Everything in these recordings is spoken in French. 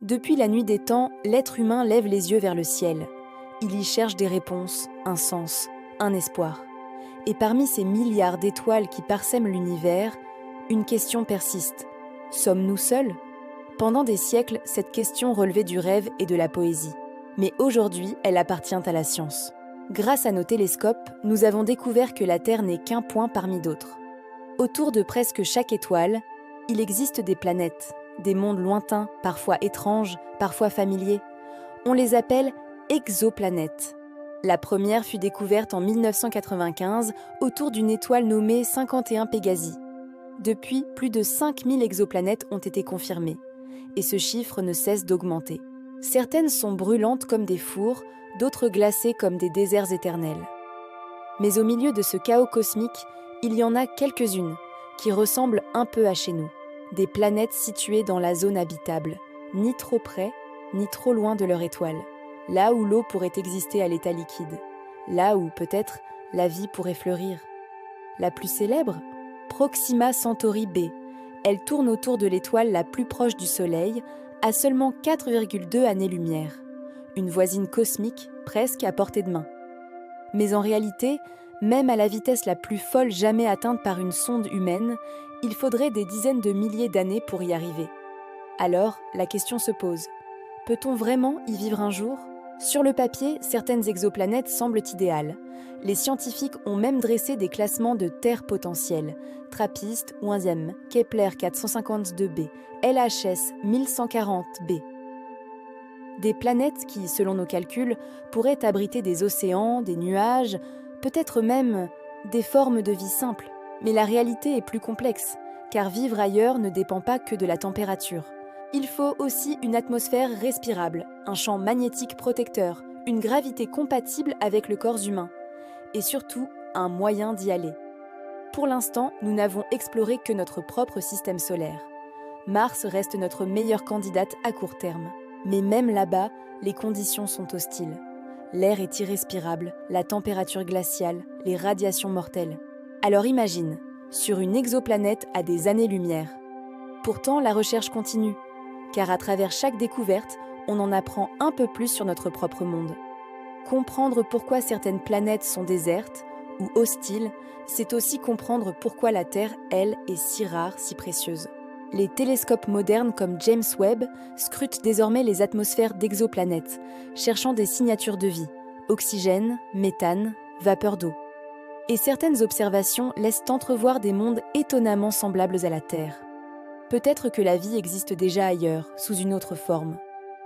Depuis la nuit des temps, l'être humain lève les yeux vers le ciel. Il y cherche des réponses, un sens, un espoir. Et parmi ces milliards d'étoiles qui parsèment l'univers, une question persiste. Sommes-nous seuls ? Pendant des siècles, cette question relevait du rêve et de la poésie. Mais aujourd'hui, elle appartient à la science. Grâce à nos télescopes, nous avons découvert que la Terre n'est qu'un point parmi d'autres. Autour de presque chaque étoile, il existe des planètes, des mondes lointains, parfois étranges, parfois familiers. On les appelle exoplanètes. La première fut découverte en 1995 autour d'une étoile nommée 51 Pégasi. Depuis, plus de 5000 exoplanètes ont été confirmées, et ce chiffre ne cesse d'augmenter. Certaines sont brûlantes comme des fours, d'autres glacées comme des déserts éternels. Mais au milieu de ce chaos cosmique, il y en a quelques-unes qui ressemblent un peu à chez nous. Des planètes situées dans la zone habitable, ni trop près, ni trop loin de leur étoile. Là où l'eau pourrait exister à l'état liquide. Là où, peut-être, la vie pourrait fleurir. La plus célèbre ? Proxima Centauri b. Elle tourne autour de l'étoile la plus proche du Soleil, à seulement 4,2 années-lumière. Une voisine cosmique, presque à portée de main. Mais en réalité, même à la vitesse la plus folle jamais atteinte par une sonde humaine, il faudrait des dizaines de milliers d'années pour y arriver. Alors, la question se pose. Peut-on vraiment y vivre un jour ? Sur le papier, certaines exoplanètes semblent idéales. Les scientifiques ont même dressé des classements de terres potentielles. TRAPPIST, 11e, Kepler 452b, LHS 1140b. Des planètes qui, selon nos calculs, pourraient abriter des océans, des nuages, peut-être même des formes de vie simples. Mais la réalité est plus complexe, car vivre ailleurs ne dépend pas que de la température. Il faut aussi une atmosphère respirable, un champ magnétique protecteur, une gravité compatible avec le corps humain, et surtout un moyen d'y aller. Pour l'instant, nous n'avons exploré que notre propre système solaire. Mars reste notre meilleure candidate à court terme. Mais même là-bas, les conditions sont hostiles. L'air est irrespirable, la température glaciale, les radiations mortelles. Alors imagine, sur une exoplanète à des années-lumière. Pourtant, la recherche continue, car à travers chaque découverte, on en apprend un peu plus sur notre propre monde. Comprendre pourquoi certaines planètes sont désertes ou hostiles, c'est aussi comprendre pourquoi la Terre, elle, est si rare, si précieuse. Les télescopes modernes comme James Webb scrutent désormais les atmosphères d'exoplanètes, cherchant des signatures de vie, oxygène, méthane, vapeur d'eau. Et certaines observations laissent entrevoir des mondes étonnamment semblables à la Terre. Peut-être que la vie existe déjà ailleurs, sous une autre forme.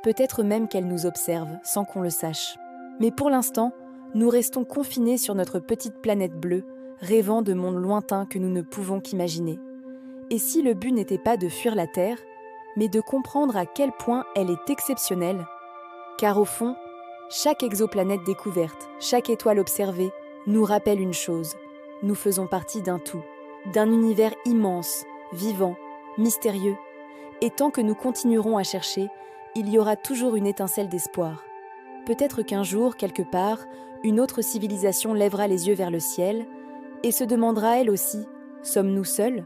Peut-être même qu'elle nous observe, sans qu'on le sache. Mais pour l'instant, nous restons confinés sur notre petite planète bleue, rêvant de mondes lointains que nous ne pouvons qu'imaginer. Et si le but n'était pas de fuir la Terre, mais de comprendre à quel point elle est exceptionnelle ? Car au fond, chaque exoplanète découverte, chaque étoile observée, nous rappelle une chose. Nous faisons partie d'un tout, d'un univers immense, vivant, mystérieux. Et tant que nous continuerons à chercher, il y aura toujours une étincelle d'espoir. Peut-être qu'un jour, quelque part, une autre civilisation lèvera les yeux vers le ciel et se demandera elle aussi, sommes-nous seuls ?